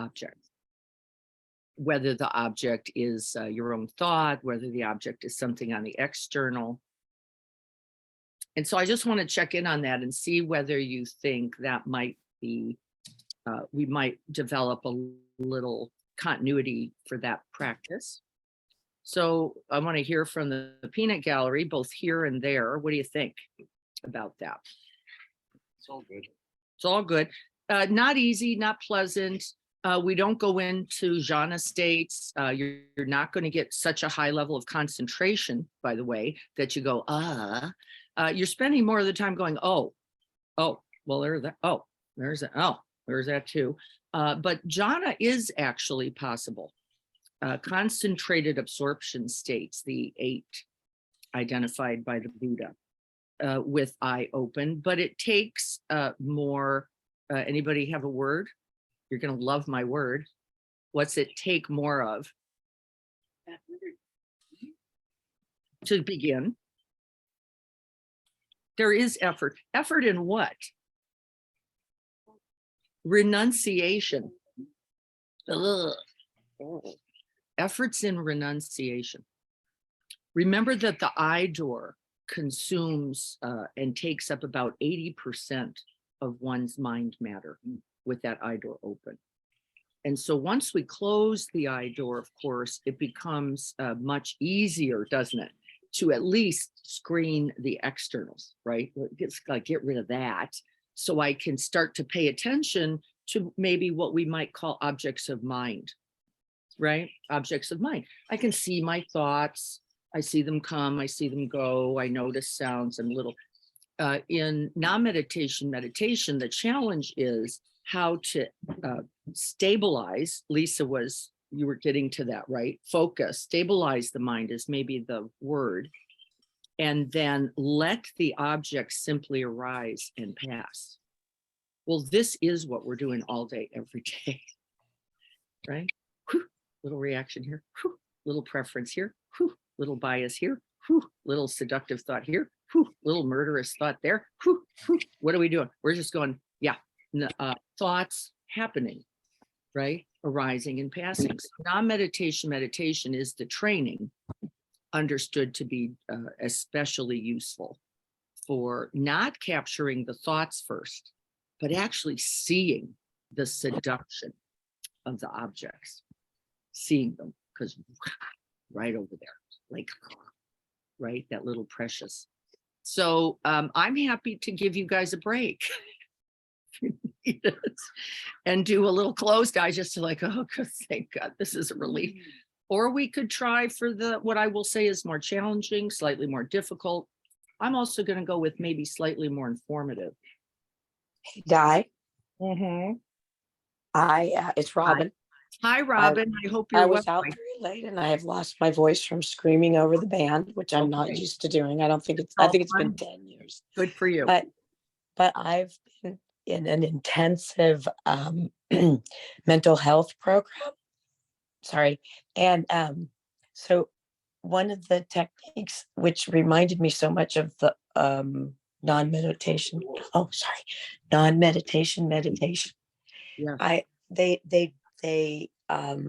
object. Whether the object is your own thought, whether the object is something on the external. And so I just want to check in on that and see whether you think that might be, we might develop a little continuity for that practice. So I want to hear from the peanut gallery, both here and there. What do you think about that? It's all good. It's all good. Not easy, not pleasant. We don't go into jhana states. You're not going to get such a high level of concentration, by the way, that you go, you're spending more of the time going, well, there's that. Oh, there's that. Oh, there's that too. But jhana is actually possible. Concentrated absorption states, the 8 identified by the Buddha, with eye open, but it takes more. Anybody have a word? You're going to love my word. What's it take more of? To begin. There is effort. Effort in what? Renunciation. Ugh. Efforts in renunciation. Remember that the eye door consumes and takes up about 80% of one's mind matter with that eye door open. And so once we close the eye door, of course, it becomes much easier, doesn't it, to at least screen the externals, right? It's like get rid of that so I can start to pay attention to maybe what we might call objects of mind, right? Objects of mind. I can see my thoughts. I see them come, I see them go. I notice sounds and little. In non-meditation meditation, the challenge is how to stabilize. Lisa you were getting to that, right? Focus, stabilize the mind is maybe the word. And then let the object simply arise and pass. Well, this is what we're doing all day, every day, right? Whew, little reaction here, whew, little preference here, whew, little bias here, whew, little seductive thought here, whew, little murderous thought there. Whew, whew. What are we doing? We're just going, yeah, thoughts happening, right? Arising and passing. So non-meditation meditation is the training understood to be especially useful for not capturing the thoughts first, but actually seeing the seduction of the objects, seeing them, because right over there, like, right, that little precious. So I'm happy to give you guys a break and do a little closed eye just to like, oh, thank God, this is a relief. Or we could try for what I will say is more challenging, slightly more difficult. I'm also going to go with maybe slightly more informative. Di. Mm-hmm. It's Robin. Hi, Robin. I hope you're I was well. out very late and I have lost my voice from screaming over the band, which I'm not used to doing. I think it's been 10 years. Good for you. But I've been in an intensive mental health program. Sorry. And so one of the techniques which reminded me so much of the non-meditation meditation. Yeah. They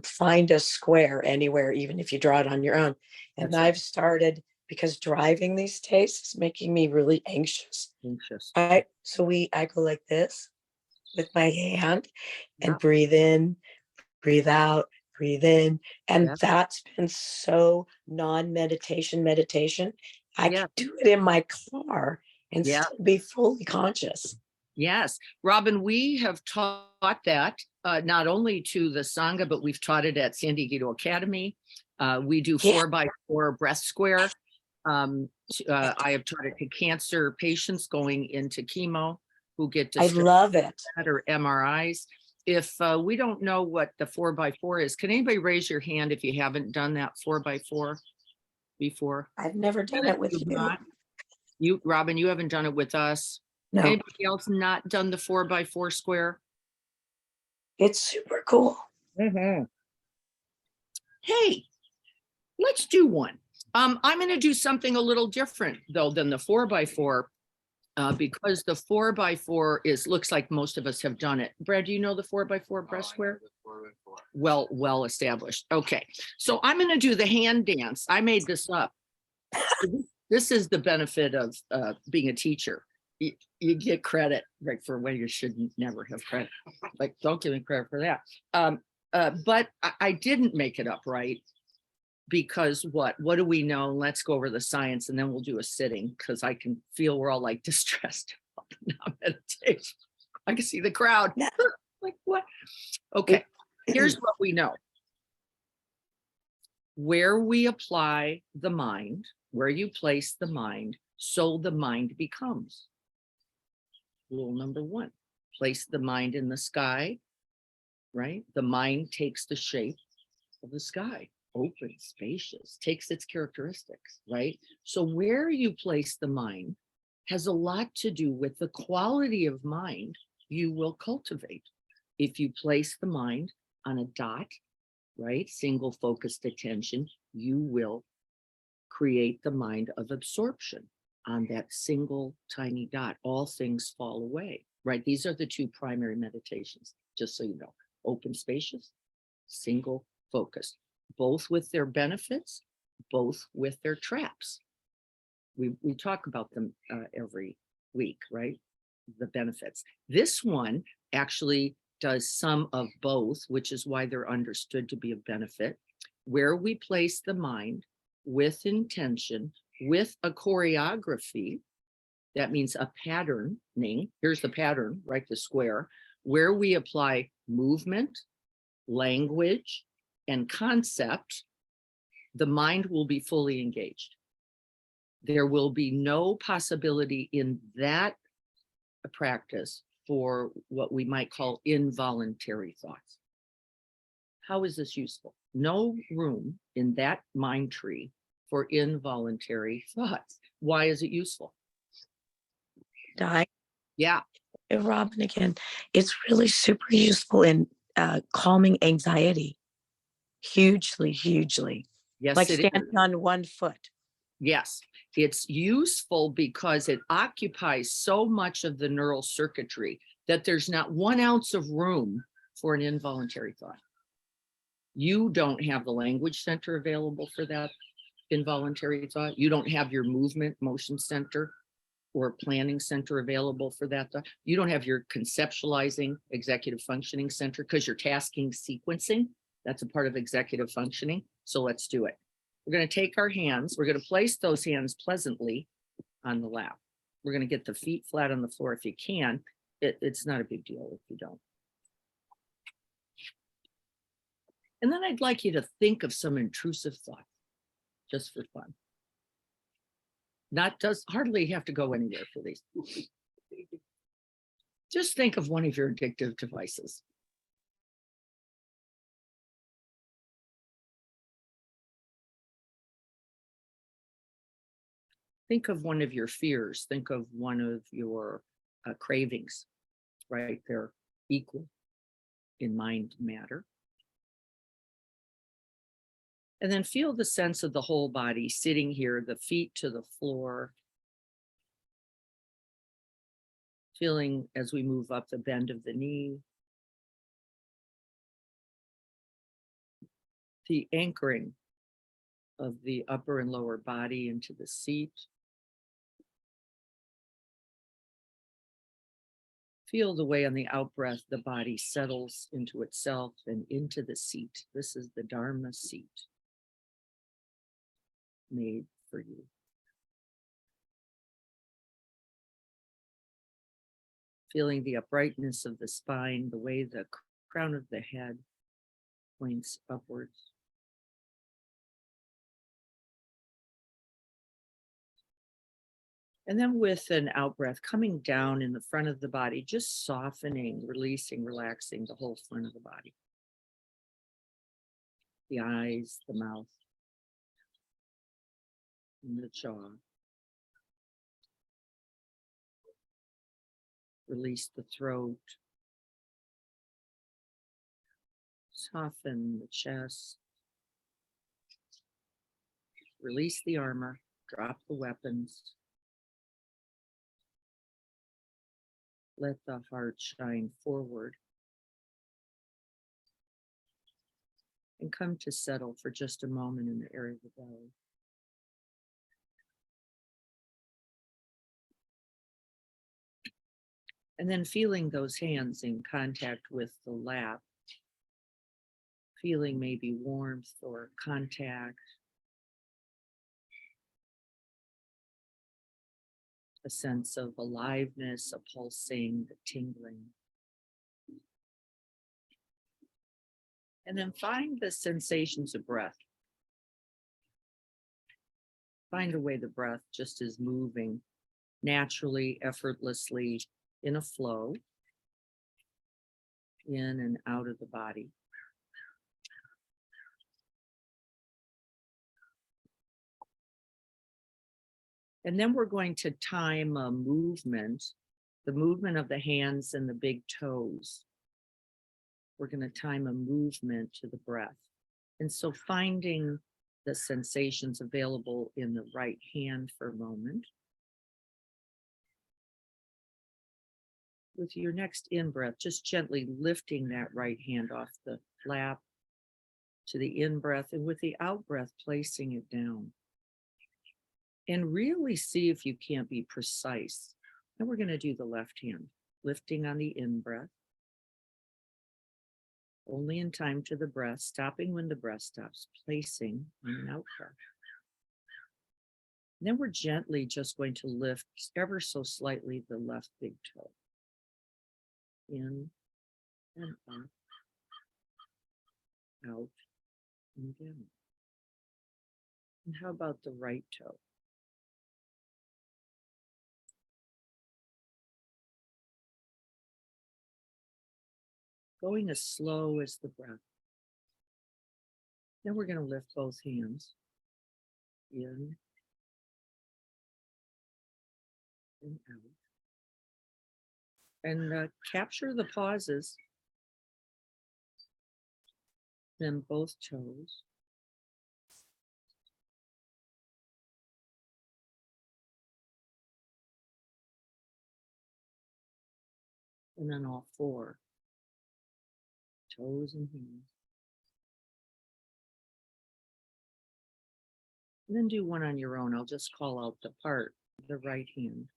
find a square anywhere, even if you draw it on your own. And I've started, because driving these days is making me really anxious. I go like this with my hand and breathe in, breathe out, breathe in. And that's been so non-meditation meditation. I can do it in my car and still be fully conscious. Yes, Robin, we have taught that not only to the Sangha, but we've taught it at San Diego Academy. We do 4x4 breath square. I have taught it to cancer patients going into chemo who get I love it. or MRIs. If we don't know what the 4x4 is, can anybody raise your hand if you haven't done that 4x4 before? I've never done it with you. Robin, you haven't done it with us. No. Anybody else not done the 4x4 square? It's super cool. Mm-hmm. Hey, let's do one. I'm going to do something a little different though than the 4x4 because the 4x4 looks like most of us have done it. Brad, do you know the 4x4 breath square? well established. Okay, so I'm going to do the hand dance. I made this up. This is the benefit of being a teacher. You get credit, right, for when you should never have credit. Like, don't give me credit for that. But I didn't make it up, right? Because what do we know? Let's go over the science and then we'll do a sitting, because I can feel we're all like distressed about meditation. I can see the crowd. Like, what? Okay, here's what we know. Where we apply the mind, where you place the mind, so the mind becomes. Rule number one, place the mind in the sky, right? The mind takes the shape of the sky, open, spacious, takes its characteristics, right? So where you place the mind has a lot to do with the quality of mind you will cultivate. If you place the mind on a dot, right, single focused attention, you will create the mind of absorption on that single tiny dot. All things fall away, right? These are the two primary meditations, just so you know. Open, spacious, single focused, both with their benefits, both with their traps. We talk about them every week, right? The benefits. This one actually does some of both, which is why they're understood to be a benefit. Where we place the mind with intention, with a choreography, that means a patterning. Here's the pattern, right? The square, where we apply movement, language, and concept, the mind will be fully engaged. There will be no possibility in that practice for what we might call involuntary thoughts. How is this useful? No room in that mind tree for involuntary thoughts. Why is it useful? Di, Yeah. Robin again. It's really super useful in calming anxiety. Hugely, hugely. Yes, Like it is. standing on one foot. Yes, it's useful because it occupies so much of the neural circuitry that there's not 1 ounce of room for an involuntary thought. You don't have the language center available for that involuntary thought. You don't have your movement motion center or planning center available for that thought. You don't have your conceptualizing executive functioning center, because you're tasking sequencing. That's a part of executive functioning. So let's do it. We're going to take our hands. We're going to place those hands pleasantly on the lap. We're going to get the feet flat on the floor if you can. It's not a big deal if you don't. And then I'd like you to think of some intrusive thoughts, just for fun. Does hardly have to go anywhere for these. Just think of one of your addictive devices. Think of one of your fears. Think of one of your cravings, right? They're equal in mind matter. And then feel the sense of the whole body sitting here, the feet to the floor. Feeling as we move up the bend of the knee. The anchoring of the upper and lower body into the seat. Feel the way on the out breath, the body settles into itself and into the seat. This is the Dharma seat made for you. Feeling the uprightness of the spine, the way the crown of the head points upwards. And then with an out breath, coming down in the front of the body, just softening, releasing, relaxing the whole front of the body. The eyes, the mouth, and the jaw. Release the throat. Soften the chest. Release the armor, drop the weapons. Let the heart shine forward. And come to settle for just a moment in the area of the belly. And then feeling those hands in contact with the lap, feeling maybe warmth or contact, a sense of aliveness, a pulsing, a tingling. And then find the sensations of breath. Find a way the breath just is moving naturally, effortlessly in a flow, in and out of the body. And then we're going to time a movement, the movement of the hands and the big toes. We're going to time a movement to the breath. And so finding the sensations available in the right hand for a moment. With your next in-breath, just gently lifting that right hand off the lap to the in-breath, and with the out-breath, placing it down. And really see if you can't be precise. And we're going to do the left hand, lifting on the in-breath. Only in time to the breath, stopping when the breath stops, placing on an out-breath. Then we're gently just going to lift ever so slightly the left big toe. In and up, out and down. And how about the right toe? Going as slow as the breath. Then we're going to lift both hands. In and out. And capture the pauses. Then both toes. And then all four. Toes and hands. And then do one on your own. I'll just call out the part, the right hand.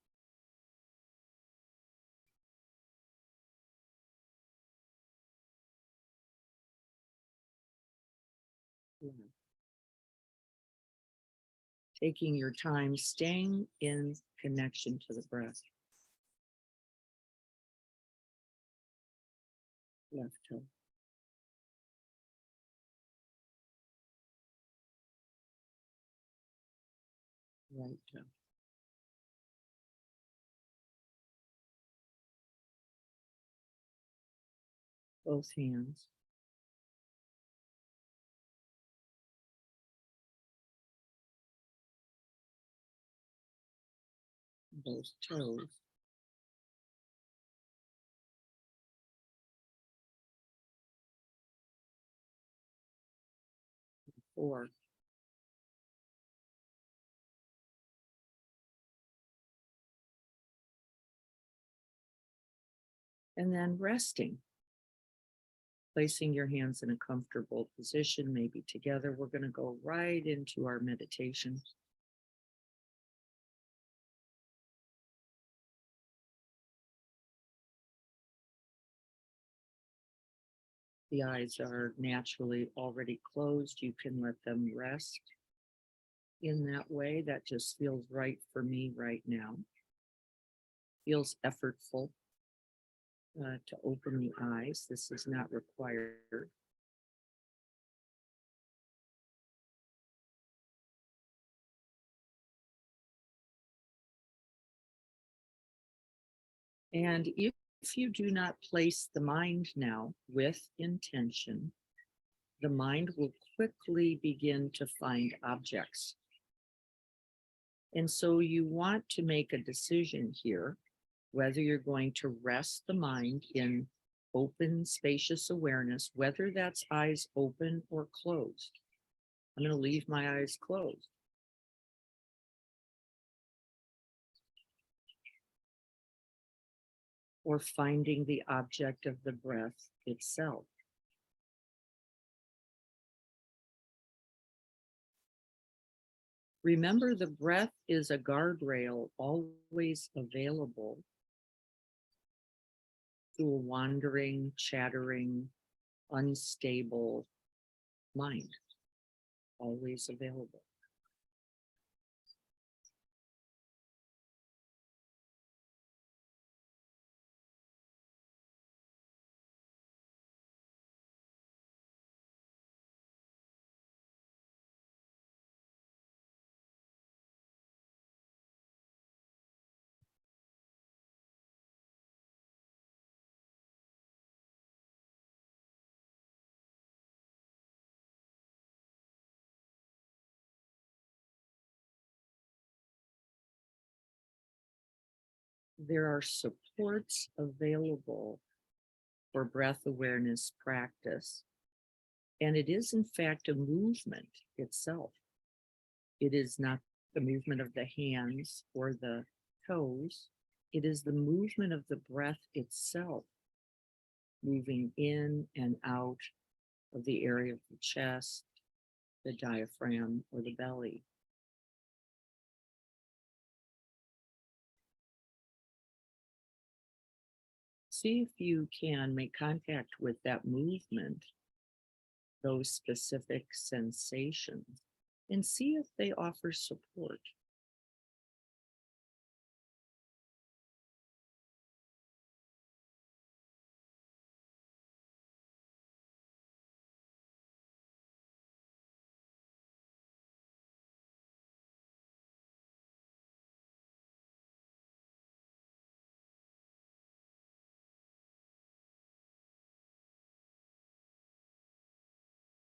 Left. Taking your time, staying in connection to the breath. Left toe. Right toe. Both hands. Both toes. Four. And then resting. Placing your hands in a comfortable position, maybe together. We're going to go right into our meditation. The eyes are naturally already closed. You can let them rest in that way. That just feels right for me right now. Feels effortful to open the eyes. This is not required. And if you do not place the mind now with intention, the mind will quickly begin to find objects. And so you want to make a decision here, whether you're going to rest the mind in open, spacious awareness, whether that's eyes open or closed. I'm going to leave my eyes closed. Or finding the object of the breath itself. Remember, the breath is a guardrail always available to a wandering, chattering, unstable mind, always available. There are supports available for breath awareness practice. And it is, in fact, a movement itself. It is not the movement of the hands or the toes. It is the movement of the breath itself, moving in and out of the area of the chest, the diaphragm, or the belly. See if you can make contact with that movement, those specific sensations, and see if they offer support.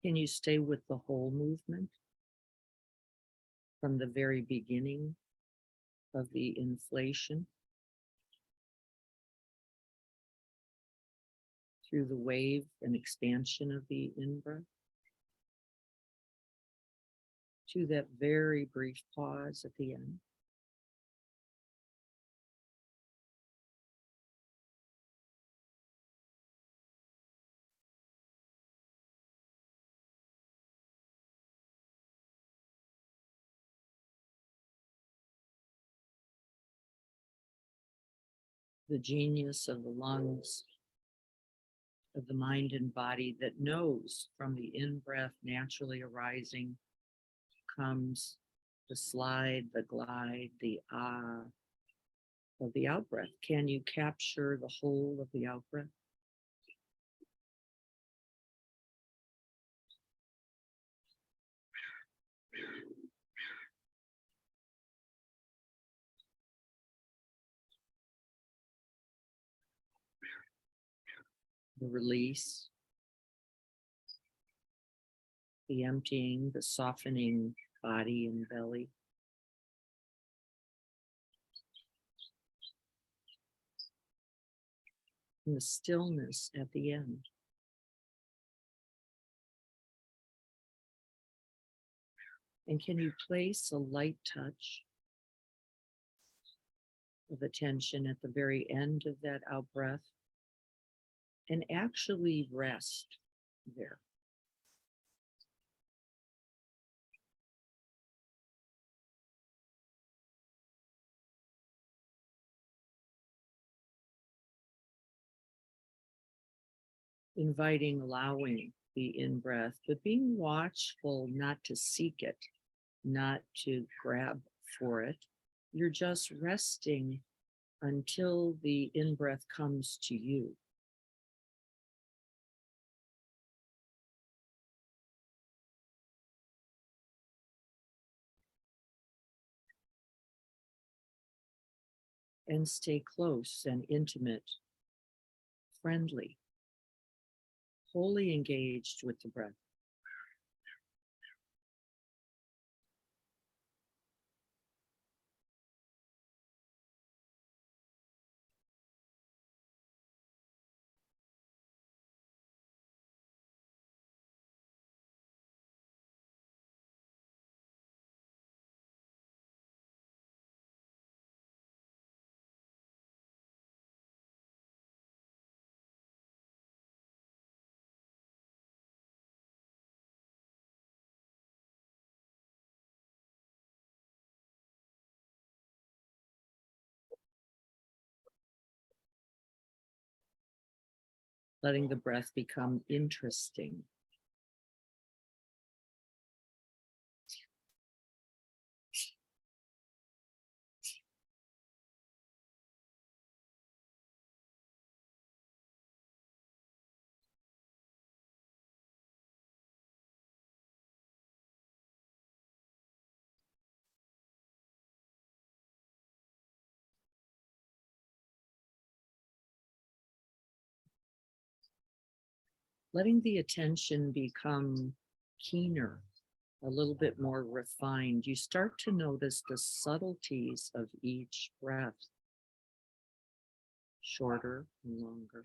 Can you stay with the whole movement from the very beginning of the inflation through the wave and expansion of the in-breath to that very brief pause at the end? The genius of the lungs, of the mind and body that knows from the in-breath naturally arising comes the slide, the glide, the ah of the out-breath. Can you capture the whole of the out-breath? The release, the emptying, the softening body and belly. And the stillness at the end. And can you place a light touch of attention at the very end of that out breath and actually rest there? Inviting, allowing the in-breath, but being watchful not to seek it, not to grab for it. You're just resting until the in-breath comes to you. And stay close and intimate, friendly, wholly engaged with the breath. letting the breath become interesting. Letting the attention become keener, a little bit more refined. You start to notice the subtleties of each breath, shorter and longer.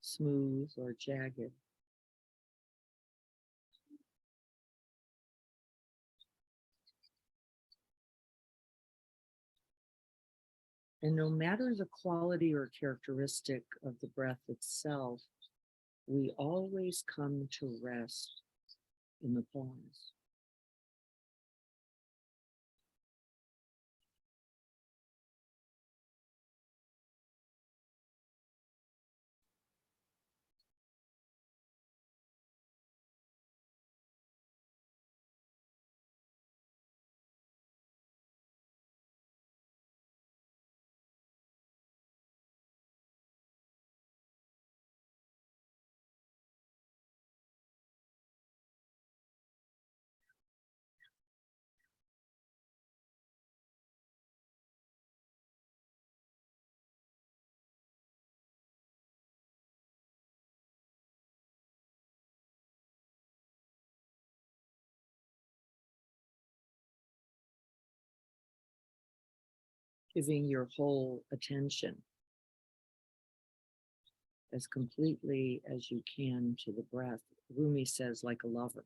Smooth or jagged. And no matter the quality or characteristic of the breath itself, we always come to rest in the pause. Giving your whole attention as completely as you can to the breath. Rumi says, like a lover.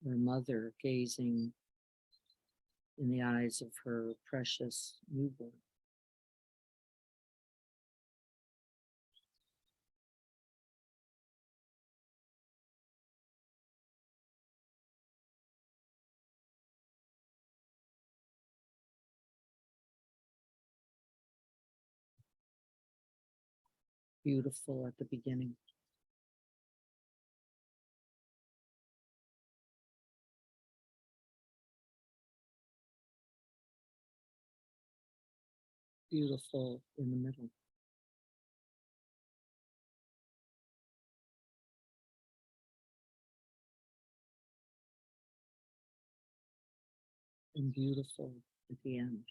Her mother gazing in the eyes of her precious newborn. Beautiful at the beginning. Beautiful in the middle. And beautiful at the end.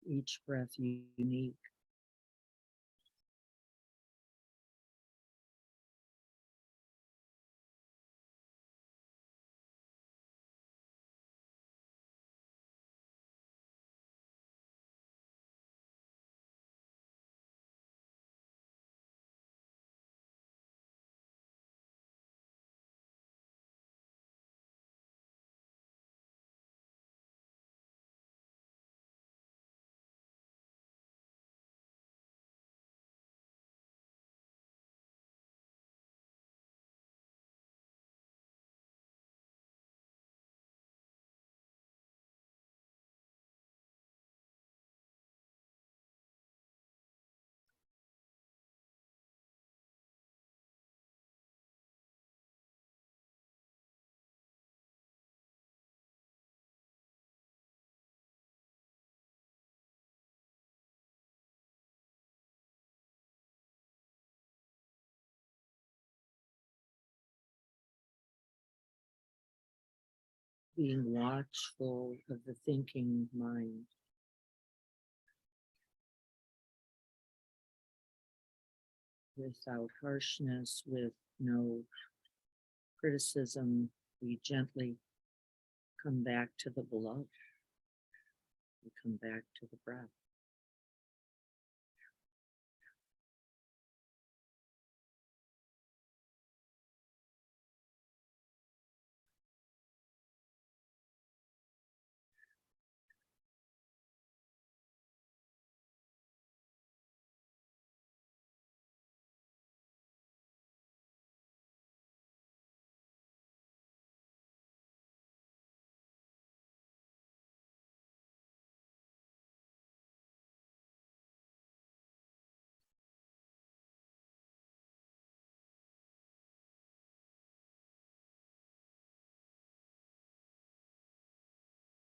Each breath unique. being watchful of the thinking mind. Without harshness, with no criticism, we gently come back to the beloved. We come back to the breath.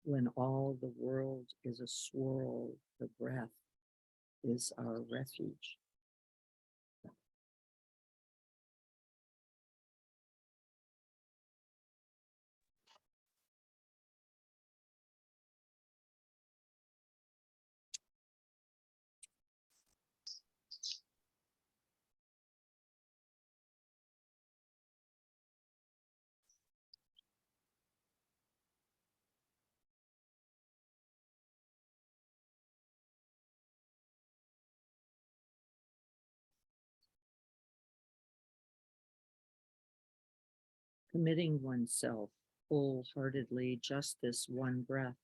When all the world is a swirl, the breath is our refuge. Committing oneself wholeheartedly, just this one breath.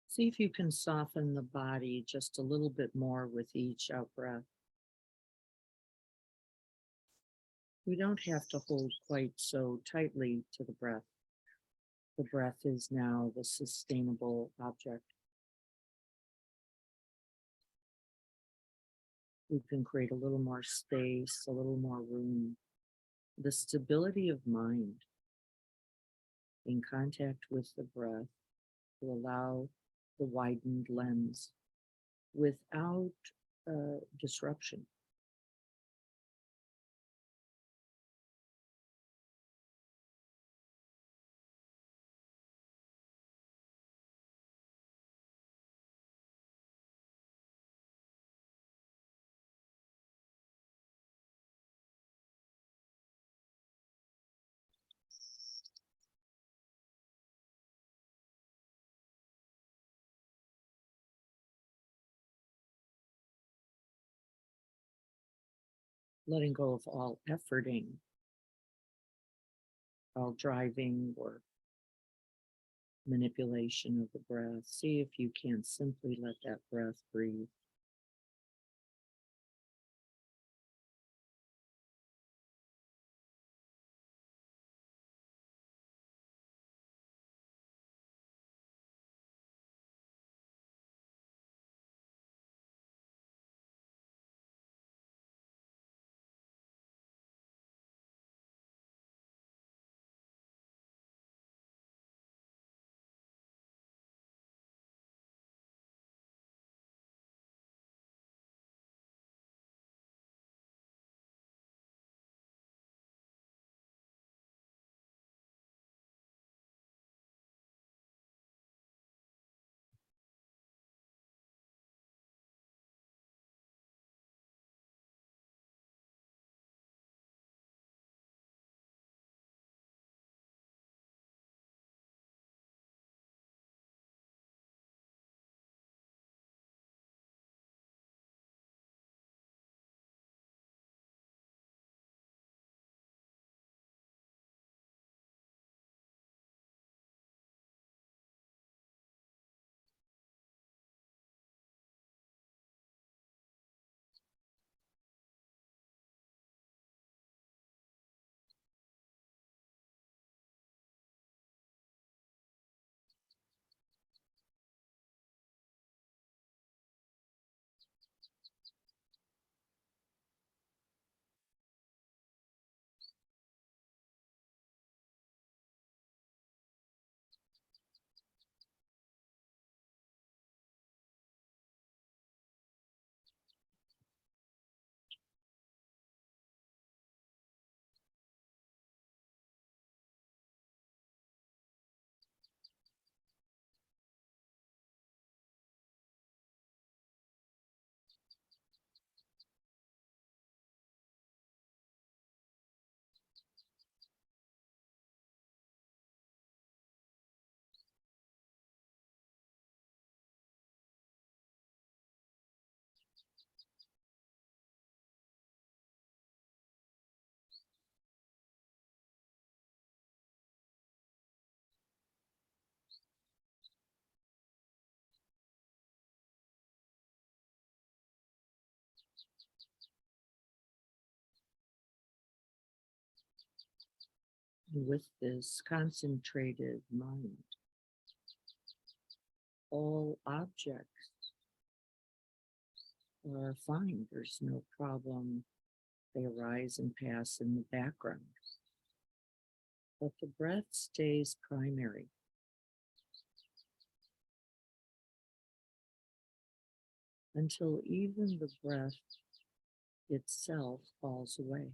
See if you can soften the body just a little bit more with each out breath. We don't have to hold quite so tightly to the breath. The breath is now the sustainable object. We can create a little more space, a little more room. The stability of mind in contact with the breath will allow the widened lens without disruption. Letting go of all efforting, all driving or manipulation of the breath. See if you can simply let that breath breathe. And with this concentrated mind, all objects are fine. There's no problem. They arise and pass in the background. But the breath stays primary. Until even the breath itself falls away.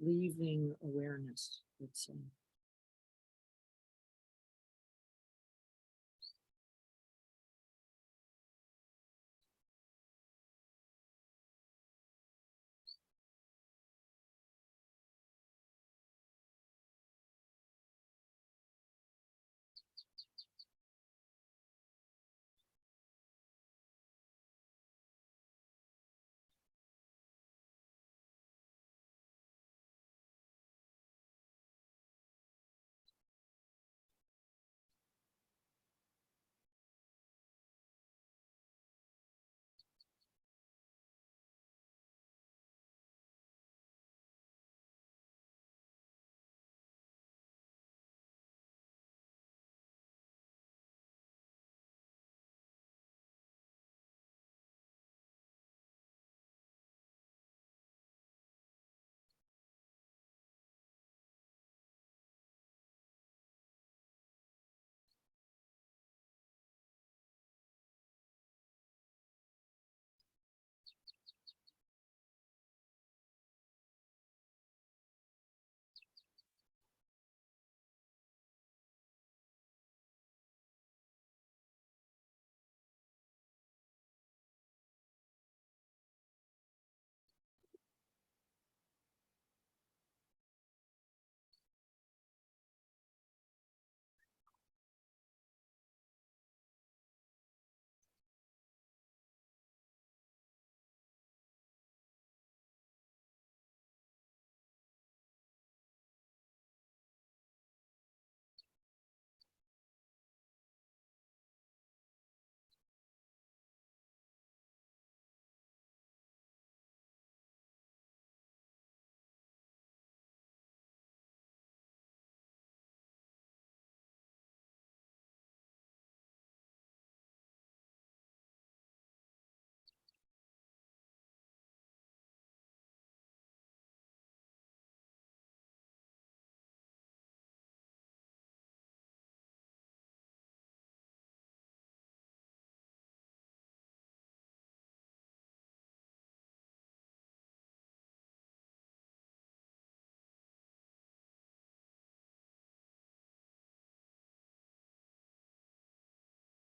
Leaving awareness, let's say.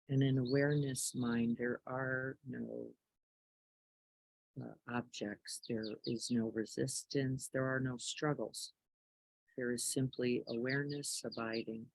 And in awareness mind, there are no objects. There is no resistance. There are no struggles. There is simply awareness abiding.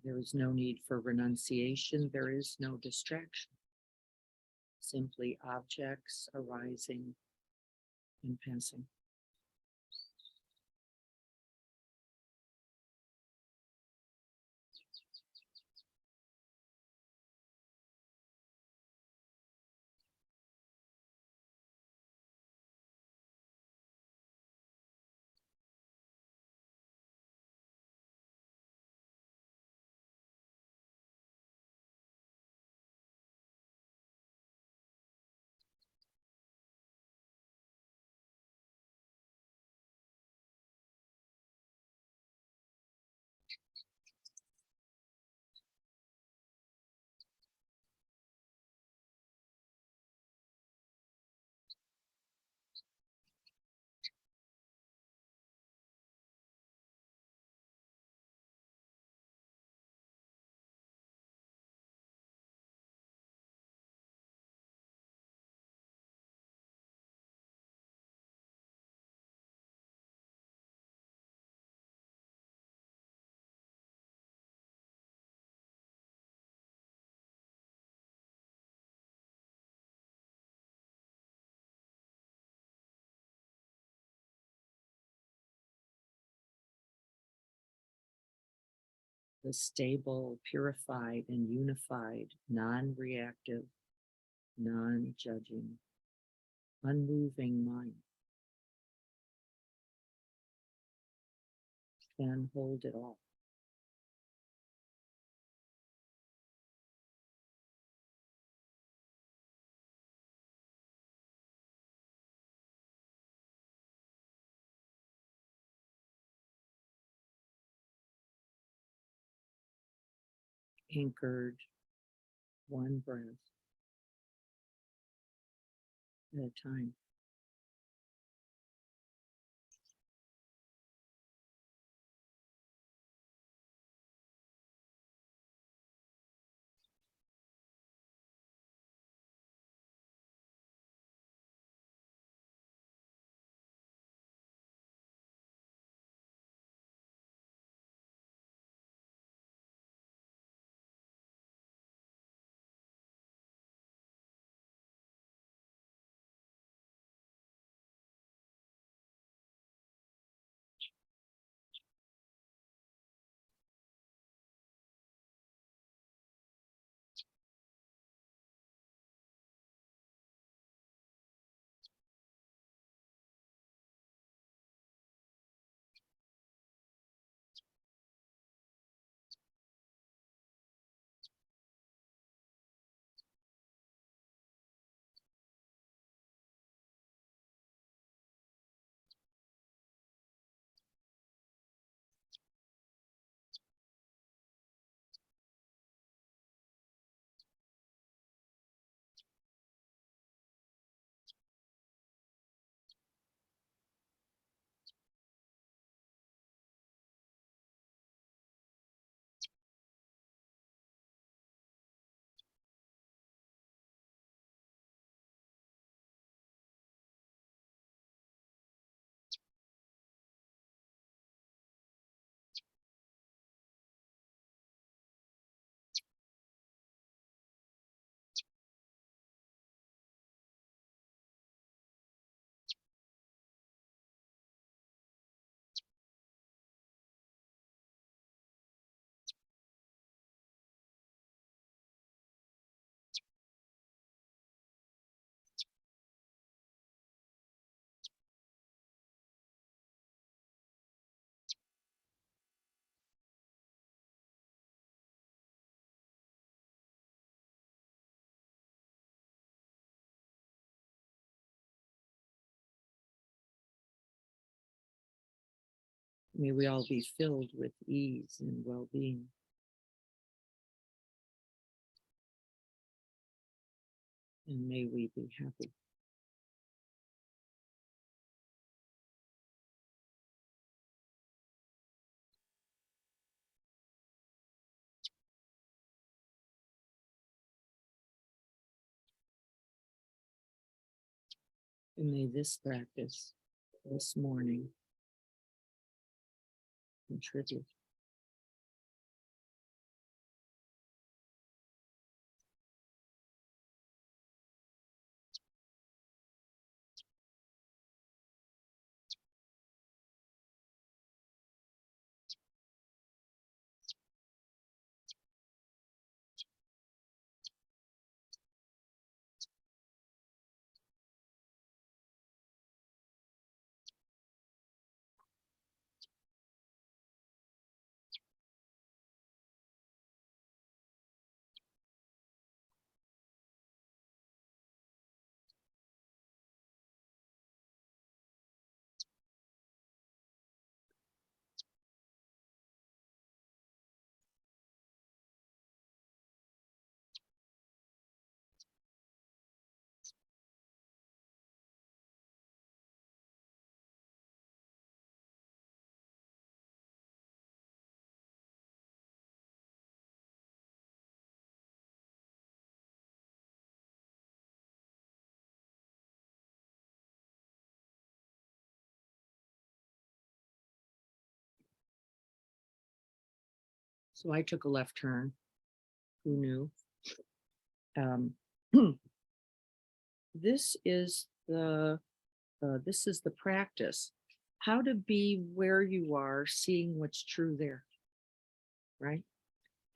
There is no need for renunciation. There is no distraction. Simply objects arising and passing. the stable, purified, and unified, non-reactive, non-judging, unmoving mind can hold it all. Anchored, one breath at a time. May we all be filled with ease and well-being. And may we be happy. And may this practice this morning contribute So I took a left turn. Who knew? This is the practice. How to be where you are, seeing what's true there, right?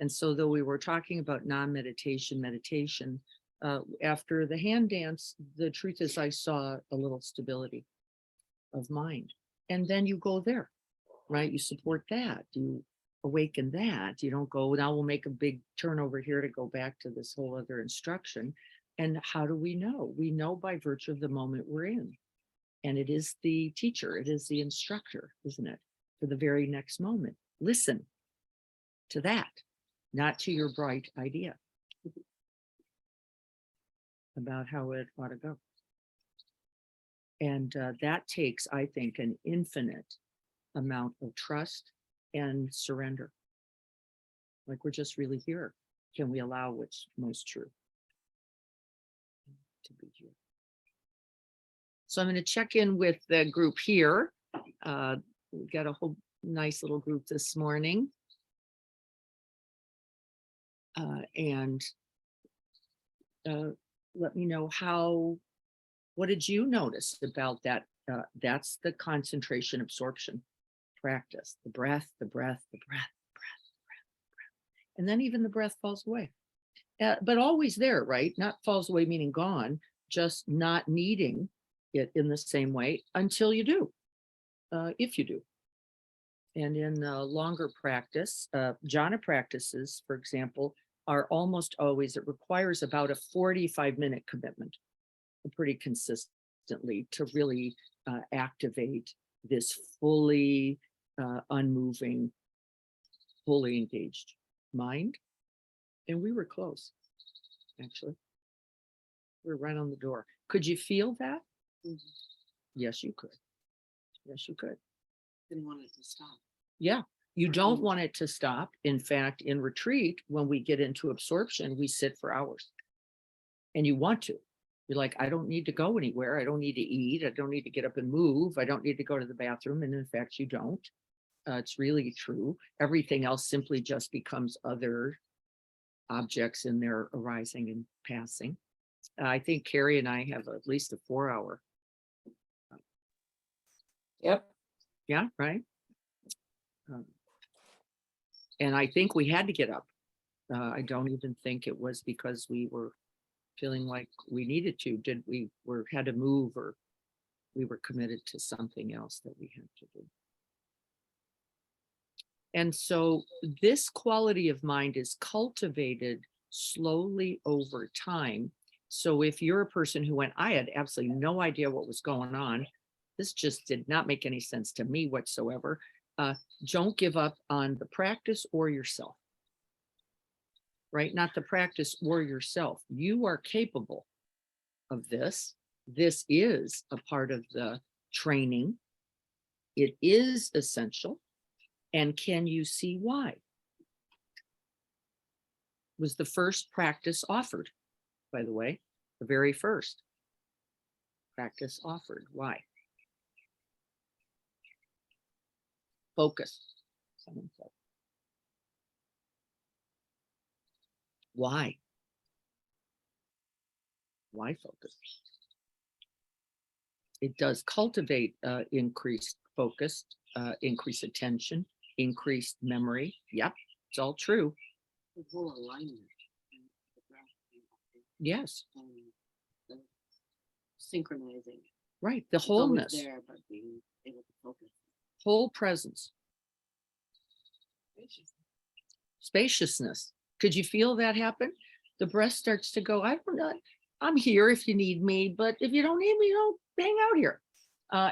And so though we were talking about non-meditation, meditation, after the hand dance, the truth is I saw a little stability of mind. And then you go there, right? You support that. You awaken that. You don't go, now we'll make a big turn over here to go back to this whole other instruction. And how do we know? We know by virtue of the moment we're in. And it is the teacher, it is the instructor, isn't it? For the very next moment. Listen to that, not to your bright idea about how it ought to go. And that takes, I think, an infinite amount of trust and surrender. Like we're just really here. Can we allow what's most true to be here? So I'm going to check in with the group here. We've got a whole nice little group this morning. And let me know what did you notice about that? That's the concentration absorption practice, the breath, the breath, the breath, the breath, the breath, the breath. And then even the breath falls away. But always there, right? Not falls away meaning gone, just not needing it in the same way until you do, if you do. And in longer practice, jhana practices, for example, are almost always, it requires about a 45-minute commitment pretty consistently to really activate this fully unmoving, fully engaged mind. And we were close, actually. We were right on the door. Could you feel that? Mm-hmm. Yes, you could. Yes, you could. Didn't want it to stop. Yeah, you don't want it to stop. In fact, in retreat, when we get into absorption, we sit for hours. And you want to. You're like, I don't need to go anywhere. I don't need to eat. I don't need to get up and move. I don't need to go to the bathroom. And in fact, you don't. It's really true. Everything else simply just becomes other objects in their arising and passing. I think Carrie and I have at least a 4-hour. Yep. Yeah, right. And I think we had to get up. I don't even think it was because we were feeling like we needed to. Had to move, or we were committed to something else that we had to do. And so this quality of mind is cultivated slowly over time. So if you're a person who went, I had absolutely no idea what was going on, this just did not make any sense to me whatsoever, don't give up on the practice or yourself. Right? Not the practice or yourself. You are capable of this. This is a part of the training. It is essential. And can you see why? Was the first practice offered, by the way, the very first practice offered. Why? Focus, someone said. Why? Why focus? It does cultivate increased focus, increased attention, increased memory. Yep, it's all true. The whole alignment. The breath, Yes. the synchronizing. Right, the It's always wholeness, there, but being able to focus. whole presence, spaciousness. Could you feel that happen? The breath starts to go, I'm here if you need me, but if you don't need me, don't hang out here.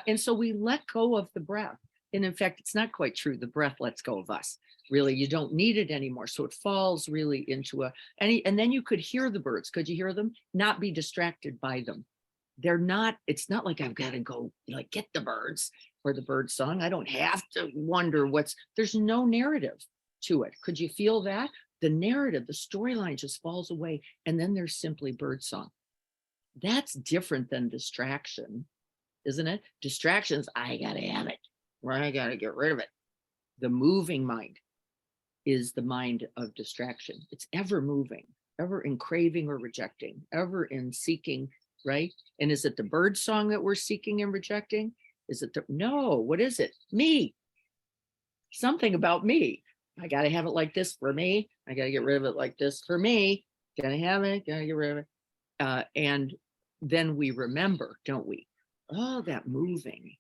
And so we let go of the breath. And in fact, it's not quite true. The breath lets go of us. Really, you don't need it anymore. So it falls really into and then you could hear the birds. Could you hear them? Not be distracted by them. It's not like I've got to go like get the birds or the bird song. I don't have to wonder there's no narrative to it. Could you feel that? The narrative, the storyline just falls away. And then there's simply bird song. That's different than distraction, isn't it? Distractions, I got to have it, or I got to get rid of it. The moving mind is the mind of distraction. It's ever moving, ever in craving or rejecting, ever in seeking, right? And is it the bird song that we're seeking and rejecting? Is it no, what is it? Me. Something about me. I gotta have it like this for me. I gotta get rid of it like this for me. Gotta have it, gotta get rid of it. And then we remember, don't we? All that moving,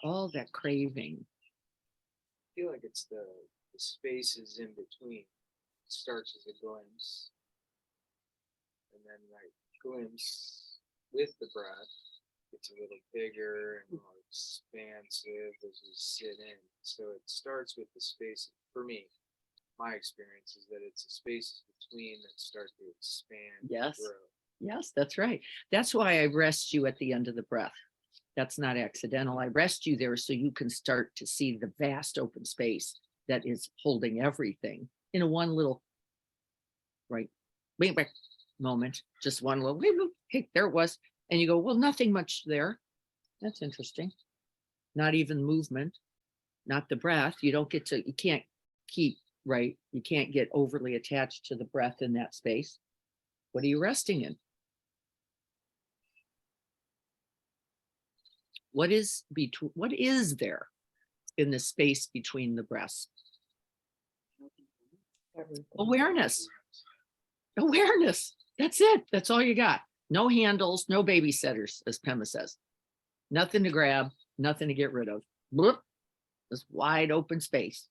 all that craving. I feel like it's the spaces in between. It starts as a glimpse. And then like glimpse with the breath gets a little bigger and more expansive as you sit in. So it starts with the space. For me, my experience is that it's the spaces between that start to expand. and Yes. grow. Yes, that's right. That's why I rest you at the end of the breath. That's not accidental. I rest you there so you can start to see the vast open space that is holding everything in a one little, right, wait, moment, just one little, hey, there it was. And you go, well, nothing much there. That's interesting. Not even movement, not the breath. You don't get to, you can't keep, right? You can't get overly attached to the breath in that space. What are you resting in? What is between, what is there in the space between the breaths? Awareness. Awareness. That's it. That's all you got. No handles, no babysitters, as Pema says. Nothing to grab, nothing to get rid of. Bloop. This wide open space.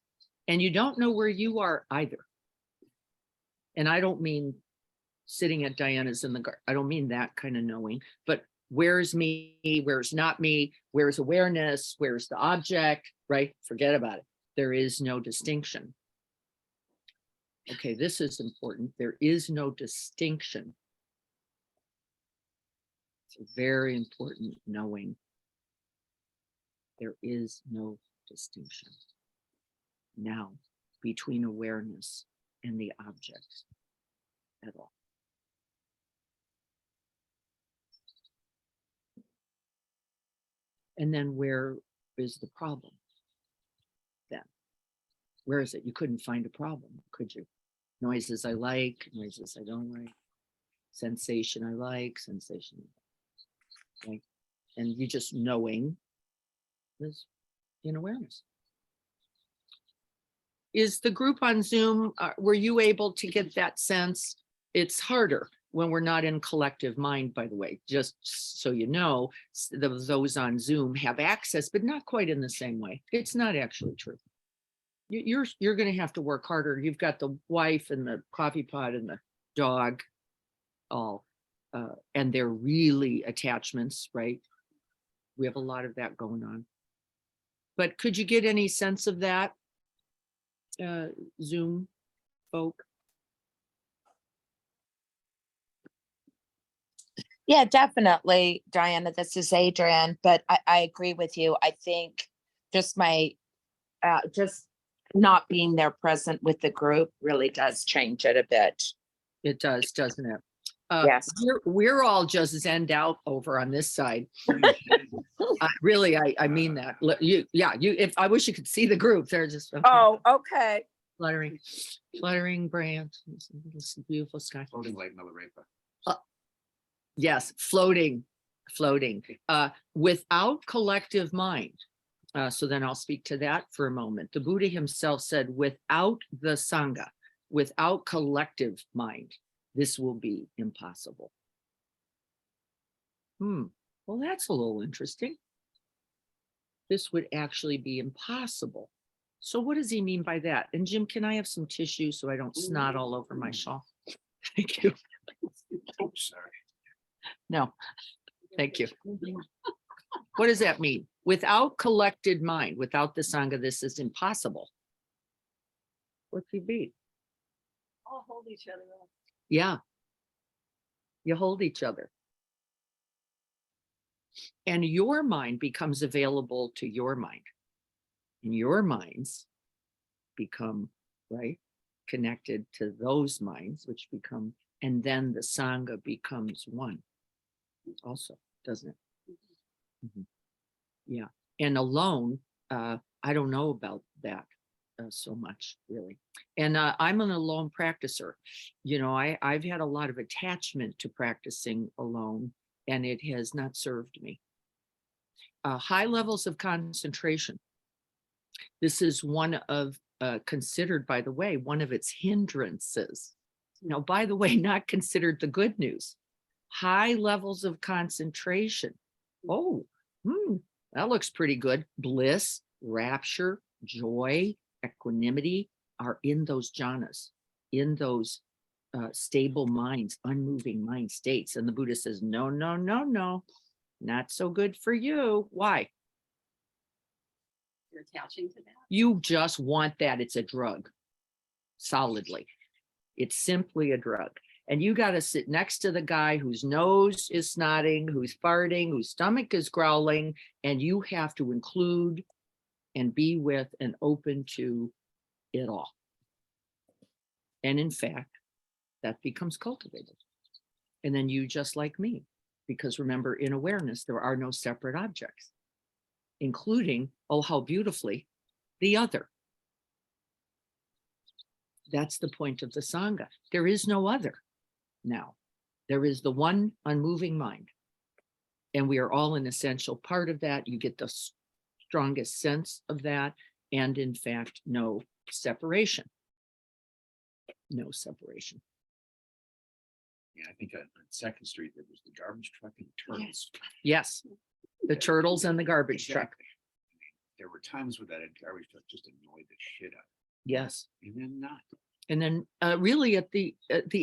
And you don't know where you are either. And I don't mean sitting at Diana's in the garden. I don't mean that kind of knowing, but where's me, where's not me, where's awareness, where's the object, right? Forget about it. There is no distinction. Okay, this is important. There is no distinction. It's a very important knowing. There is no distinction now between awareness and the object at all. And then where is the problem then? Where is it? You couldn't find a problem, could you? Noises I like, noises I don't like, sensation I like, sensation I like. And you just knowing is in awareness. Is the group on Zoom, were you able to get that sense? It's harder when we're not in collective mind, by the way, just so you know, those on Zoom have access, but not quite in the same way. It's not actually true. You're going to have to work harder. You've got the wife and the coffee pot and the dog all, and they're really attachments, right? We have a lot of that going on. But could you get any sense of that, Zoom folk? Yeah, definitely, Diana. This is Adrienne, but I agree with you. I think just my just not being there present with the group really does change it a bit. It does, doesn't it? Yes. We're all just zenned out over on this side. Really, I mean that. If I wish you could see the group, they're just Oh, okay. fluttering branch, this beautiful sky. Floating like Milarepa. Yes, floating. Without collective mind. So then I'll speak to that for a moment. The Buddha himself said, without the Sangha, without collective mind, this will be impossible. Well, that's a little interesting. This would actually be impossible. So what does he mean by that? And Jim, can I have some tissue so I don't snot all over my shawl? Thank you. Oh, sorry. No, thank you. What does that mean? Without collected mind, without the Sangha, this is impossible. What could be? All hold each other up. Yeah. You hold each other. And your mind becomes available to your mind. And your minds become, right, connected to those minds, which become, and then the Sangha becomes one also, doesn't it? Mm-hmm. Yeah. And alone, I don't know about that so much, really. And I'm an alone practicer. You know, I've had a lot of attachment to practicing alone, and it has not served me. High levels of concentration. This is one of considered, by the way, one of its hindrances. Now, by the way, not considered the good news. High levels of concentration. Oh, that looks pretty good. Bliss, rapture, joy, equanimity are in those jhanas, in those stable minds, unmoving mind states. And the Buddha says, no, no, no, no, not so good for you. Why? You're attaching to that. You just want that. It's a drug, solidly. It's simply a drug. And you got to sit next to the guy whose nose is snotting, who's farting, whose stomach is growling, and you have to include and be with and open to it all. And in fact, that becomes cultivated. And then you just like me, because remember, in awareness, there are no separate objects, including, oh, how beautifully, the other. That's the point of the Sangha. There is no other now. There is the one unmoving mind. And we are all an essential part of that. You get the strongest sense of that. And in fact, no separation. No separation. Yeah, I think on Second Street, there was the garbage truck and the turtles. Yes, the turtles and the garbage truck. Exactly. I mean, there were times where that garbage truck just annoyed the shit out Yes. of me, and then not. And then really at the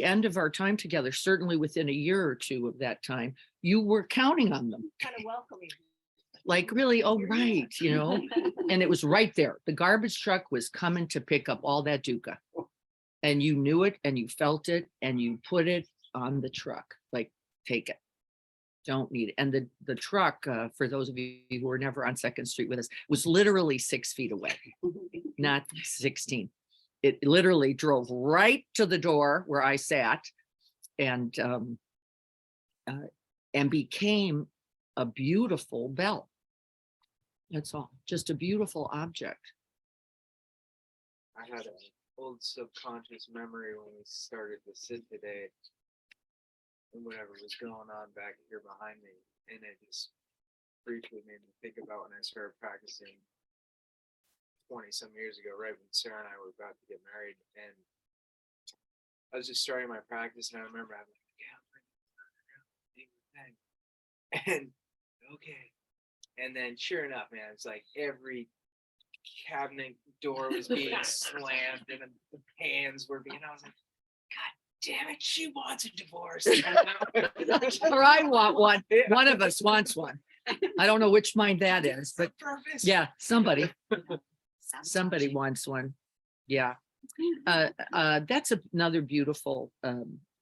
end of our time together, certainly within a year or two of that time, you were counting on them. Kind of welcoming. Like really, oh, right, you know, and it was right there. The garbage truck was coming to pick up all that dukkha. And you knew it and you felt it and you put it on the truck, like, take it. Don't need it. And the truck, for those of you who were never on Second Street with us, was literally 6 feet away, not 16. It literally drove right to the door where I sat and became a beautiful bell. That's all, just a beautiful object. I had an old subconscious memory when we started to sit today, and whatever was going on back here behind me, and it just briefly made me think about when I started practicing 20 some years ago, right when Sarah and I were about to get married, and I was just starting my practice, and I remember having like, yeah, and okay, and then sure enough, man, it's like every cabinet door was being slammed, and the pans were being. I was like, God damn it, she wants a divorce. Or I want one. One of us wants one. I don't know which mind that is, but Purpose. yeah, somebody wants one. Yeah. That's another beautiful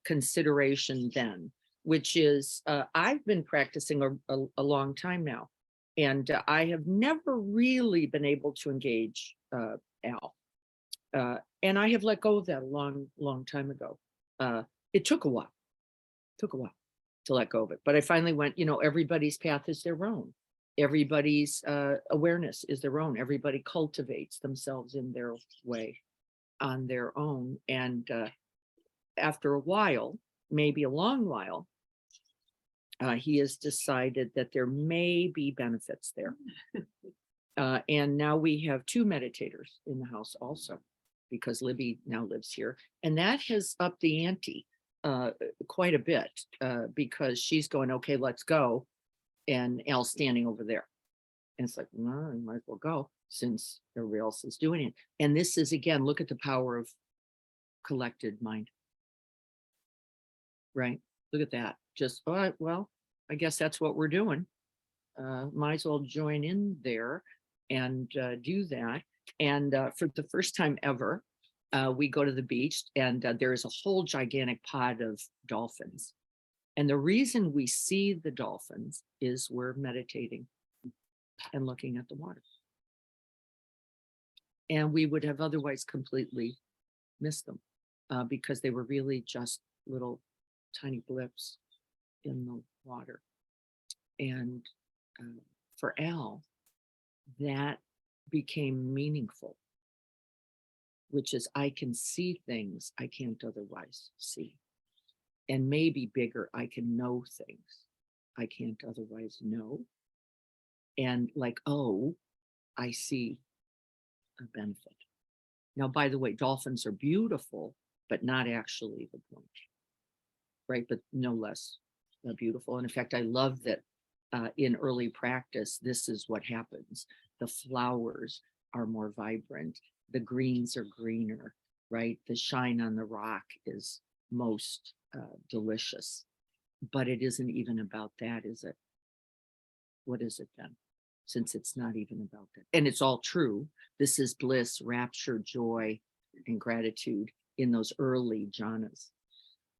consideration then, which is I've been practicing a long time now, and I have never really been able to engage Al. And I have let go of that a long time ago. It took a while. To let go of it. But I finally went, you know, everybody's path is their own. Everybody's awareness is their own. Everybody cultivates themselves in their way, on their own. And after a while, maybe a long while, he has decided that there may be benefits there. And now we have 2 meditators in the house also, because Libby now lives here. And that has upped the ante quite a bit because she's going, okay, let's go. And Al's standing over there. And it's like, well, I might as well go since everybody else is doing it. And this is, again, look at the power of collected mind. Right? Look at that. Just, all right, well, I guess that's what we're doing. Might as well join in there and do that. And for the first time ever, we go to the beach and there is a whole gigantic pod of dolphins. And the reason we see the dolphins is we're meditating and looking at the water. And we would have otherwise completely missed them because they were really just little tiny blips in the water. And for Al, that became meaningful, which is I can see things I can't otherwise see. And maybe bigger, I can know things I can't otherwise know. And like, oh, I see a benefit. Now, by the way, dolphins are beautiful, but not actually the point. Right, but no less beautiful. And in fact, I love that in early practice, this is what happens. The flowers are more vibrant. The greens are greener, right? The shine on the rock is most delicious. But it isn't even about that, is it? What is it then? Since it's not even about that. And it's all true. This is bliss, rapture, joy, and gratitude in those early jhanas.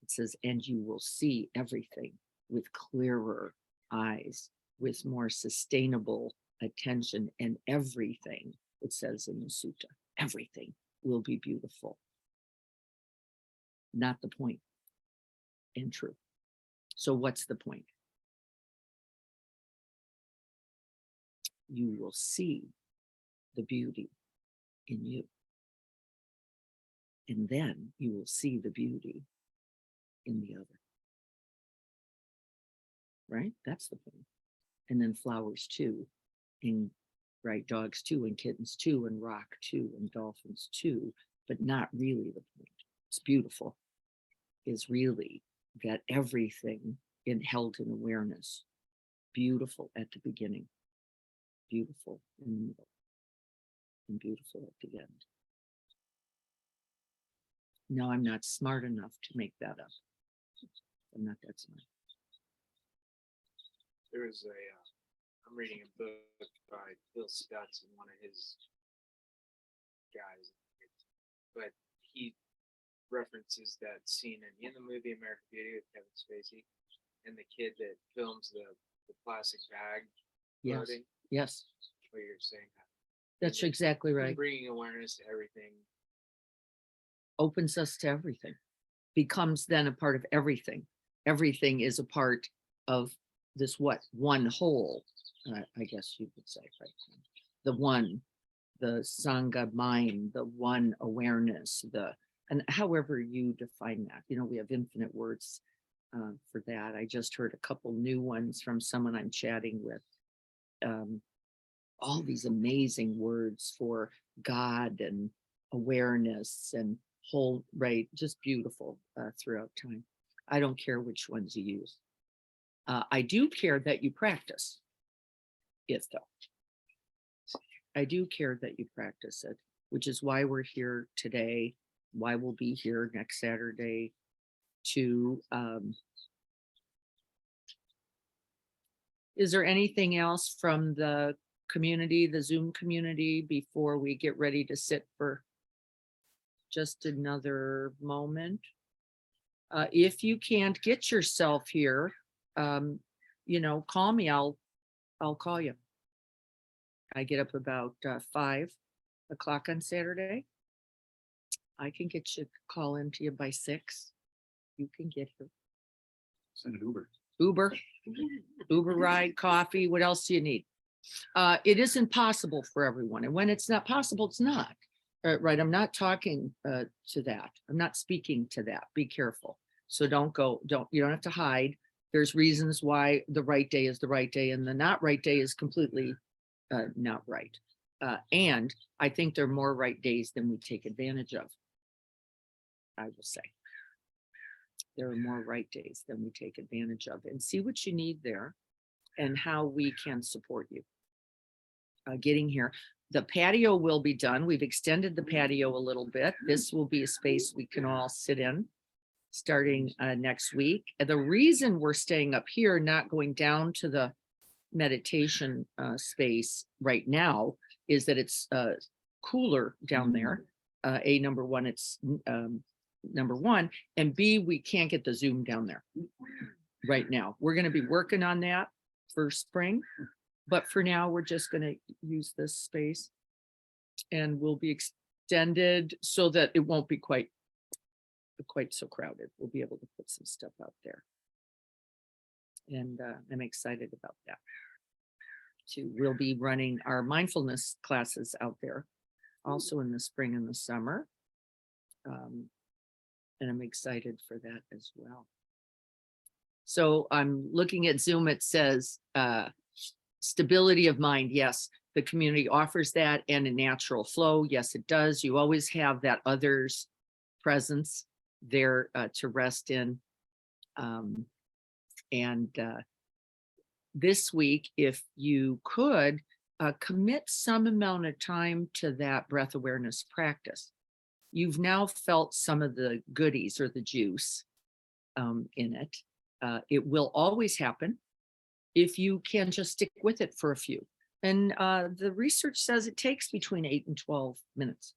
It says, and you will see everything with clearer eyes, with more sustainable attention, and everything, it says in the sutta, everything will be beautiful. Not the point. And true. So what's the point? You will see the beauty in you. And then you will see the beauty in the other. Right? That's the point. And then flowers too, and right, dogs too, and kittens too, and rock too, and dolphins too, but not really the point. It's beautiful, is really that everything held in awareness, beautiful at the beginning, beautiful in the middle, and beautiful at the end. No, I'm not smart enough to make that up. I'm not that smart. There is I'm reading a book by Phil Stutz and one of his guys, but he references that scene in the movie American Beauty with Kevin Spacey and the kid that films the plastic bag Yes, loading. yes, What you're saying. that's exactly right. Bringing awareness to everything. Opens us to everything, becomes then a part of everything. Everything is a part of this one whole, I guess you could say, right? The one, the Sangha mind, the one awareness, and however you define that, we have infinite words for that. I just heard a couple new ones from someone I'm chatting with. All these amazing words for God and awareness and whole, right? Just beautiful throughout time. I don't care which ones you use. I do care that you practice it, though. I do care that you practice it, which is why we're here today, why we'll be here next Saturday to, is there anything else from the community, the Zoom community, before we get ready to sit for just another moment? If you can't get yourself here, call me. I'll call you. I get up about 5 o'clock on Saturday. I can get you, call into you by 6. You can get here. Send an Uber. Uber ride, coffee. What else do you need? It isn't possible for everyone. And when it's not possible, it's not. Right. I'm not talking to that. I'm not speaking to that. Be careful. So you don't have to hide. There's reasons why the right day is the right day and the not right day is completely not right. And I think there are more right days than we take advantage of. I will say. There are more right days than we take advantage of, and see what you need there and how we can support you getting here. The patio will be done. We've extended the patio a little bit. This will be a space we can all sit in starting next week. And the reason we're staying up here, not going down to the meditation space right now, is that it's cooler down there. Number one, it's number one, and B, we can't get the Zoom down there right now. We're going to be working on that for spring, but for now we're just going to use this space, and we'll be extended so that it won't be quite so crowded. We'll be able to put some stuff out there, and I'm excited about that too. We'll be running our mindfulness classes out there also in the spring and the summer. And I'm excited for that as well. So I'm looking at Zoom. It says stability of mind. Yes, the community offers that and a natural flow. Yes, it does. You always have that others presence there to rest in. This week, if you could commit some amount of time to that breath awareness practice. You've now felt some of the goodies or the juice in it. It will always happen if you can just stick with it for a few. And the research says it takes between 8 and 12 minutes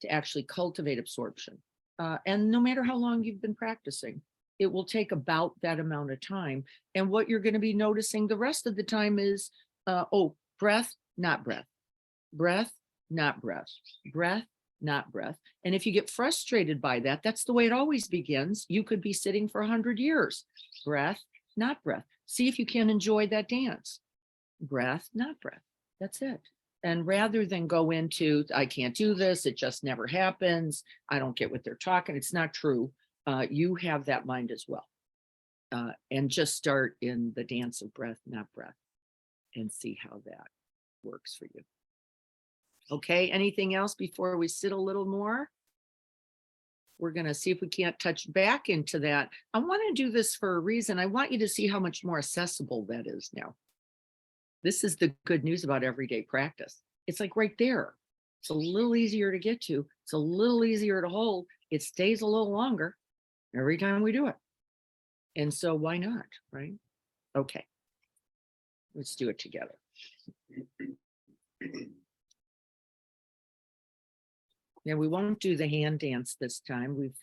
to actually cultivate absorption. And no matter how long you've been practicing, it will take about that amount of time. And what you're going to be noticing the rest of the time is, breath, not breath, breath, not breath, breath, not breath. And if you get frustrated by that, that's the way it always begins. You could be sitting for 100 years. Breath, not breath. See if you can enjoy that dance. Breath, not breath. That's it. And rather than go into, I can't do this, it just never happens, I don't get what they're talking, it's not true. You have that mind as well. And just start in the dance of breath, not breath, and see how that works for you. Okay, anything else before we sit a little more? We're going to see if we can't touch back into that. I want to do this for a reason. I want you to see how much more accessible that is now. This is the good news about everyday practice. It's like right there. It's a little easier to get to. It's a little easier to hold. It stays a little longer every time we do it. And so why not, right? Okay, let's do it together. Now, we won't do the hand dance this time. We've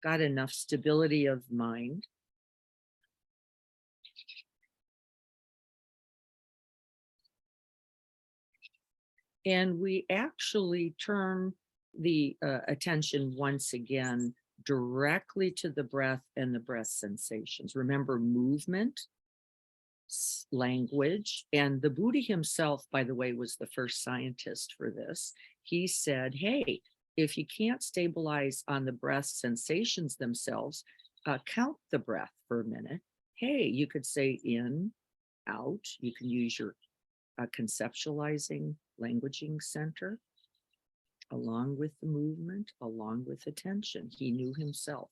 got enough stability of mind. And we actually turn the attention once again directly to the breath and the breath sensations. Remember, movement, language, and the Buddha himself, by the way, was the first scientist for this. He said, hey, if you can't stabilize on the breath sensations themselves, count the breath for a minute. Hey, you could say in, out. You can use your conceptualizing languaging center along with the movement, along with attention. He knew himself.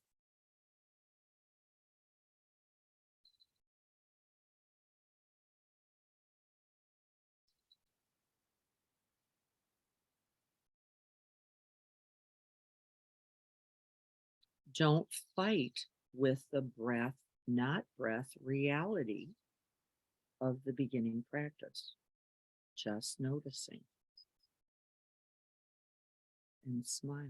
Don't fight with the breath, not breath reality of the beginning practice. Just noticing and smile.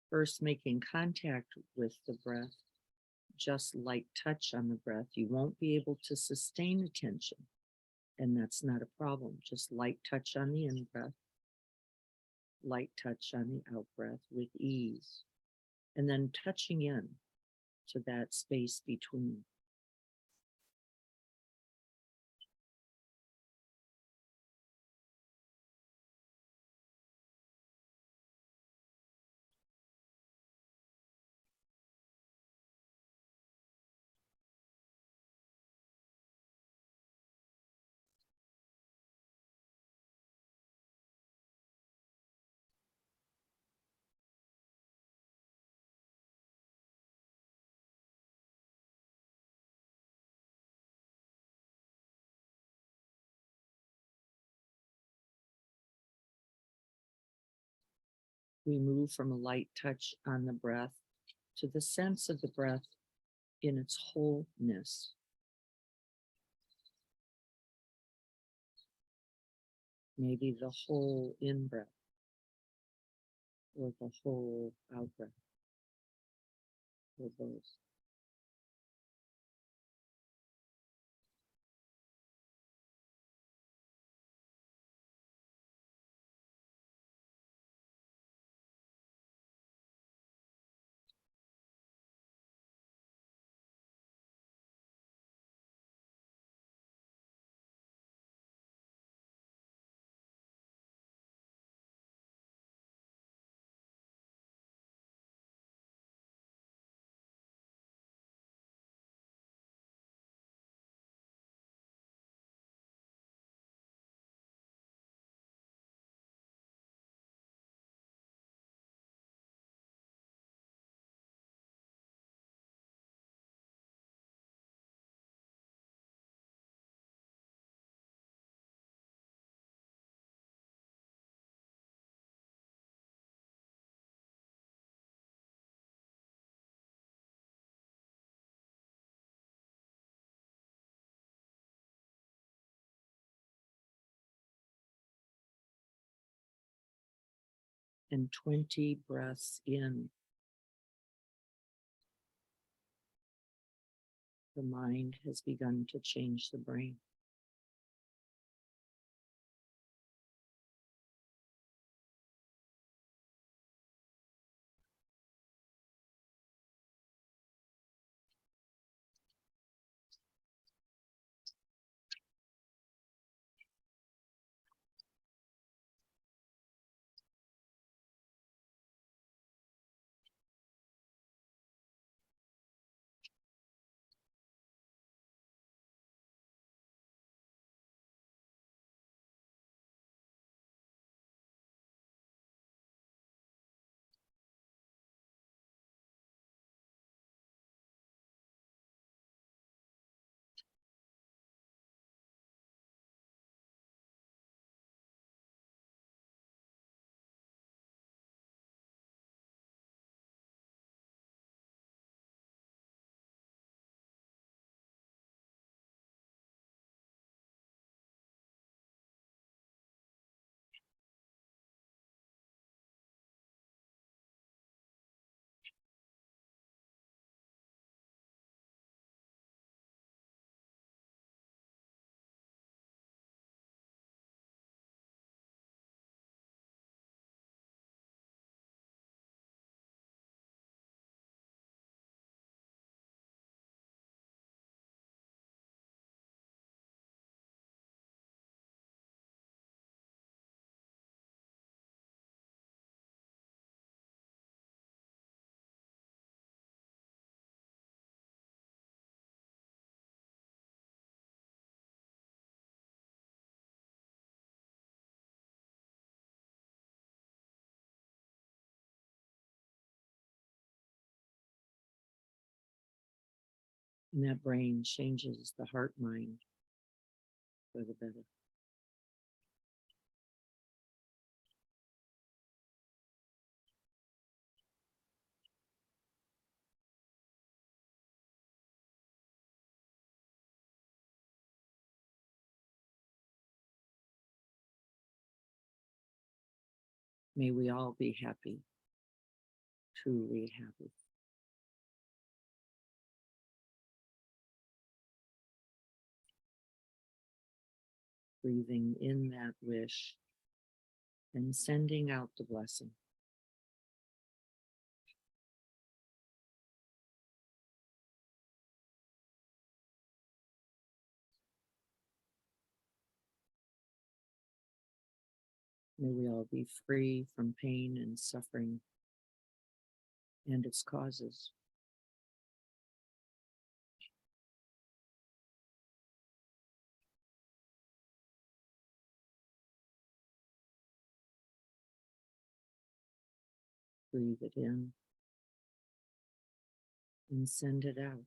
First, making contact with the breath, just light touch on the breath. You won't be able to sustain attention, and that's not a problem. Just light touch on the in breath, light touch on the out breath with ease, and then touching in to that space between. we move from a light touch on the breath to the sense of the breath in its wholeness. Maybe the whole in breath or the whole out breath or both. And 20 breaths in. The mind has begun to change the brain. And that brain changes the heart mind for the better. May we all be happy, truly happy. Breathing in that wish and sending out the blessing. May we all be free from pain and suffering and its causes. Breathe it in and send it out.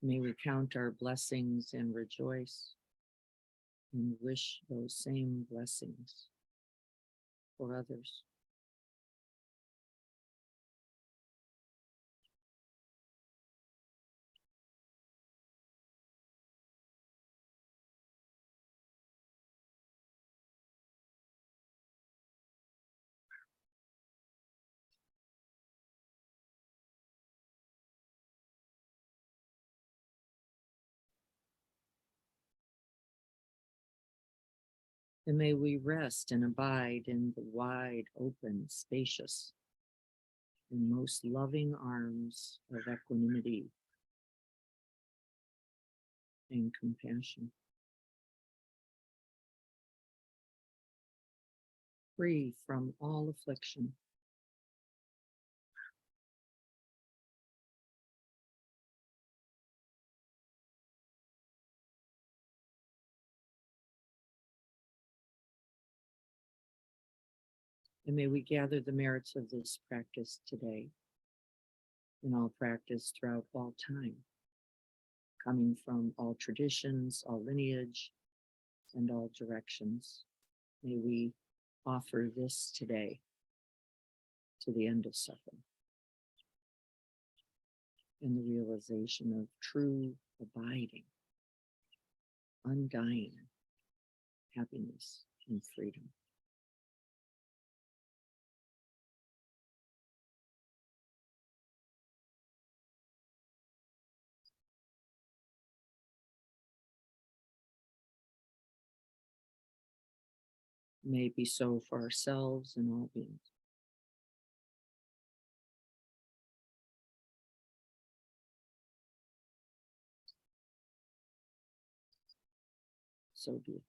May we count our blessings and rejoice and wish those same blessings for others. And may we rest and abide in the wide, open, spacious, and most loving arms of equanimity and compassion. Free from all affliction. And may we gather the merits of this practice today and all practice throughout all time, coming from all traditions, all lineage, and all directions. May we offer this today to the end of suffering and the realization of true abiding, undying happiness and freedom. May it be so for ourselves and all beings. So be it.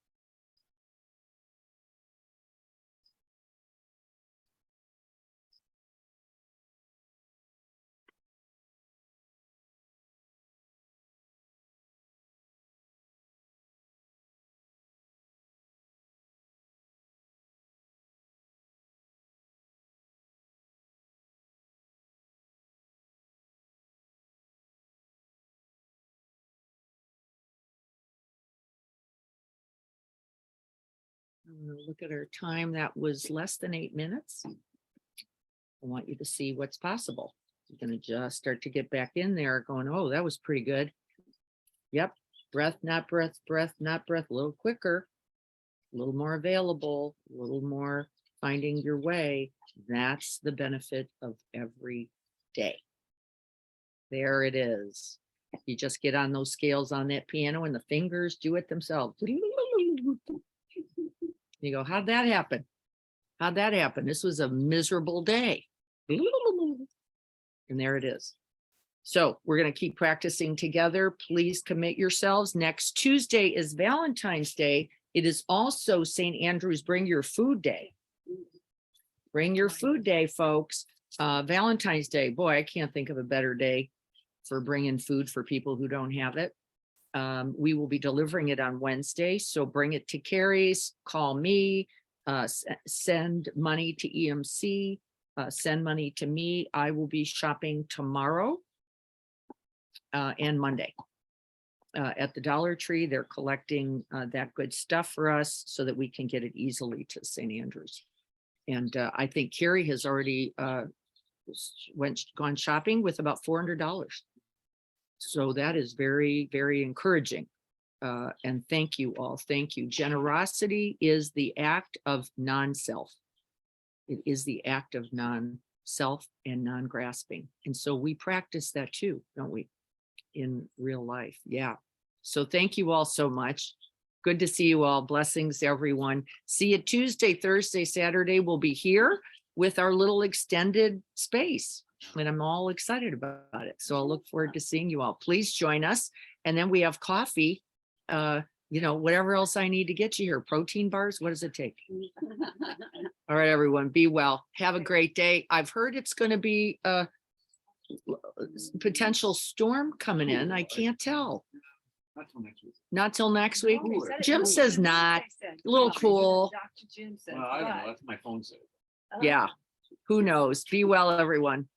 Look at our time. That was less than 8 minutes. I want you to see what's possible. You're going to just start to get back in there going, oh, that was pretty good. Yep. Breath, not breath, breath, not breath. A little quicker, a little more available, a little more finding your way. That's the benefit of every day. There it is. You just get on those scales on that piano and the fingers do it themselves. You go, how'd that happen? How'd that happen? This was a miserable day. And there it is. So we're going to keep practicing together. Please commit yourselves. Next Tuesday is Valentine's Day. It is also St. Andrew's Bring Your Food Day. Bring your food day, folks. Valentine's Day. Boy, I can't think of a better day for bringing food for people who don't have it. We will be delivering it on Wednesday. So bring it to Carrie's, call me, send money to EMC, send money to me. I will be shopping tomorrow and Monday at the Dollar Tree. They're collecting that good stuff for us so that we can get it easily to St. Andrews. And I think Carrie has already gone shopping with about $400. So that is very, very encouraging. And thank you all. Thank you. Generosity is the act of non-self. It is the act of non-self and non-grasping. And so we practice that too, don't we? In real life. Yeah. So thank you all so much. Good to see you all. Blessings, everyone. See you Tuesday, Thursday, Saturday. We'll be here with our little extended space. And I'm all excited about it. So I'll look forward to seeing you all. Please join us. And then we have coffee, whatever else I need to get you here. Protein bars. What does it take? All right, everyone. Be well. Have a great day. I've heard it's going to be a potential storm coming in. I can't tell. Not till next week. Not till next week. Oh, he said it. Jim Oh, says Jim not. said. A little Oh, cool. Dr. Jim said. Well, I don't know. but- That's my phone said. Oh. Yeah. Who knows? Be well, everyone.